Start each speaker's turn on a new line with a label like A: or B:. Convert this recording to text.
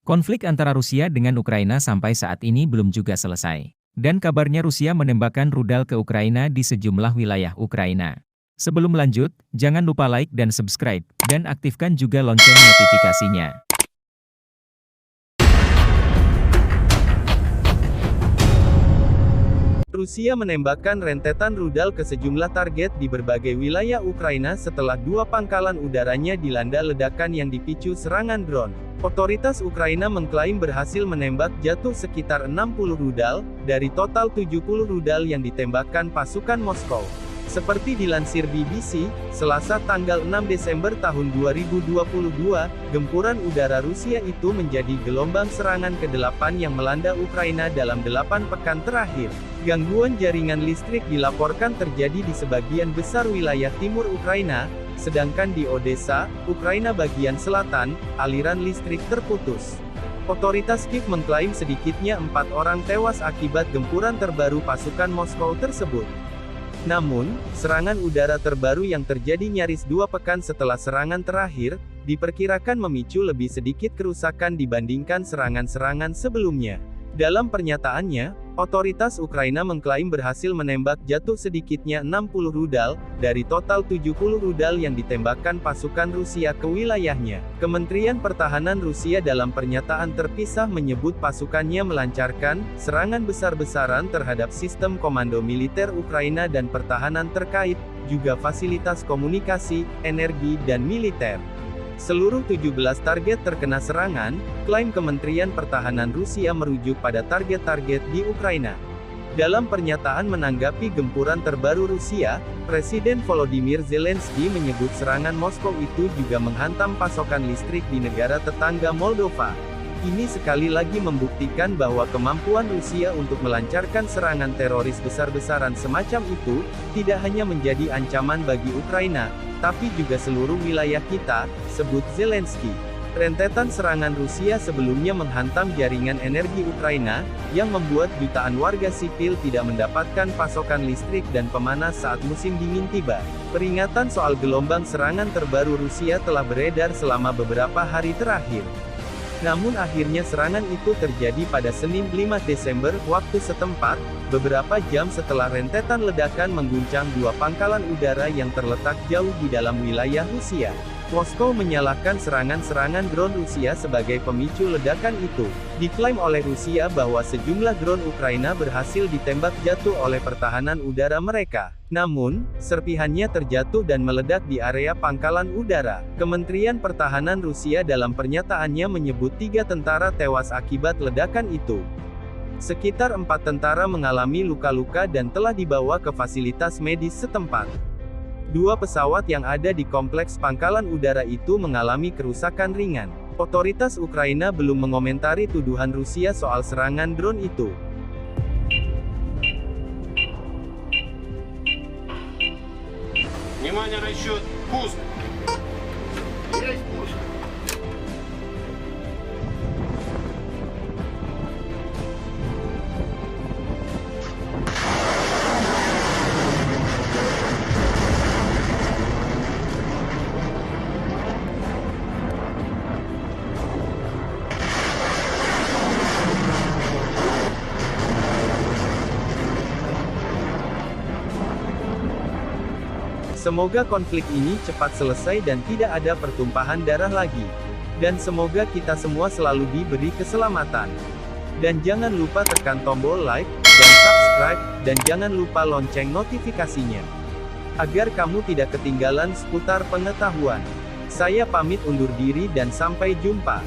A: Konflik antara Rusia dengan Ukraina sampai saat ini belum juga selesai. Dan kabarnya Rusia menembakkan rudal ke Ukraina di sejumlah wilayah Ukraina. Sebelum lanjut, jangan lupa like dan subscribe, dan aktifkan juga lonceng notifikasinya.
B: Rusia menembakkan rentetan rudal ke sejumlah target di berbagai wilayah Ukraina setelah dua pangkalan udaranya dilanda ledakan yang dipicu serangan drone. Otoritas Ukraina mengklaim berhasil menembak jatuh sekitar 60 rudal, dari total 70 rudal yang ditembakkan pasukan Moskow. Seperti dilansir BBC, Selasa tanggal 6 Desember tahun 2022, gempuran udara Rusia itu menjadi gelombang serangan ke-8 yang melanda Ukraina dalam 8 pekan terakhir. Gangguan jaringan listrik dilaporkan terjadi di sebagian besar wilayah timur Ukraina, sedangkan di Odessa, Ukraina bagian selatan, aliran listrik terputus. Otoritas Kiev mengklaim sedikitnya 4 orang tewas akibat gempuran terbaru pasukan Moskow tersebut. Namun, serangan udara terbaru yang terjadi nyaris 2 pekan setelah serangan terakhir, diperkirakan memicu lebih sedikit kerusakan dibandingkan serangan-serangan sebelumnya. Dalam pernyataannya, otoritas Ukraina mengklaim berhasil menembak jatuh sedikitnya 60 rudal, dari total 70 rudal yang ditembakkan pasukan Rusia ke wilayahnya. Kementerian Pertahanan Rusia dalam pernyataan terpisah menyebut pasukannya melancarkan serangan besar-besaran terhadap sistem komando militer Ukraina dan pertahanan terkait, juga fasilitas komunikasi, energi dan militer. Seluruh 17 target terkena serangan, klaim Kementerian Pertahanan Rusia merujuk pada target-target di Ukraina. Dalam pernyataan menanggapi gempuran terbaru Rusia, Presiden Volodymyr Zelensky menyebut serangan Moskow itu juga menghantam pasokan listrik di negara tetangga Moldova. Ini sekali lagi membuktikan bahwa kemampuan Rusia untuk melancarkan serangan teroris besar-besaran semacam itu, tidak hanya menjadi ancaman bagi Ukraina, tapi juga seluruh wilayah kita, sebut Zelensky. Rentetan serangan Rusia sebelumnya menghantam jaringan energi Ukraina, yang membuat jutaan warga sipil tidak mendapatkan pasokan listrik dan pemanas saat musim dingin tiba. Peringatan soal gelombang serangan terbaru Rusia telah beredar selama beberapa hari terakhir. Namun akhirnya serangan itu terjadi pada Senin 5 Desember, waktu setempat, beberapa jam setelah rentetan ledakan mengguncang 2 pangkalan udara yang terletak jauh di dalam wilayah Rusia. Moskow menyalahkan serangan-serangan drone Rusia sebagai pemicu ledakan itu. Diklaim oleh Rusia bahwa sejumlah drone Ukraina berhasil ditembak jatuh oleh pertahanan udara mereka. Namun, serpihannya terjatuh dan meledak di area pangkalan udara. Kementerian Pertahanan Rusia dalam pernyataannya menyebut 3 tentara tewas akibat ledakan itu. Sekitar 4 tentara mengalami luka-luka dan telah dibawa ke fasilitas medis setempat. 2 pesawat yang ada di kompleks pangkalan udara itu mengalami kerusakan ringan. Otoritas Ukraina belum mengomentari tuduhan Rusia soal serangan drone itu.
C: Внимание на счет. Пуск. Есть пуск.
B: Semoga konflik ini cepat selesai dan tidak ada pertumpahan darah lagi. Dan semoga kita semua selalu diberi keselamatan. Dan jangan lupa tekan tombol like, dan subscribe, dan jangan lupa lonceng notifikasinya. Agar kamu tidak ketinggalan seputar pengetahuan. Saya pamit undur diri dan sampai jumpa.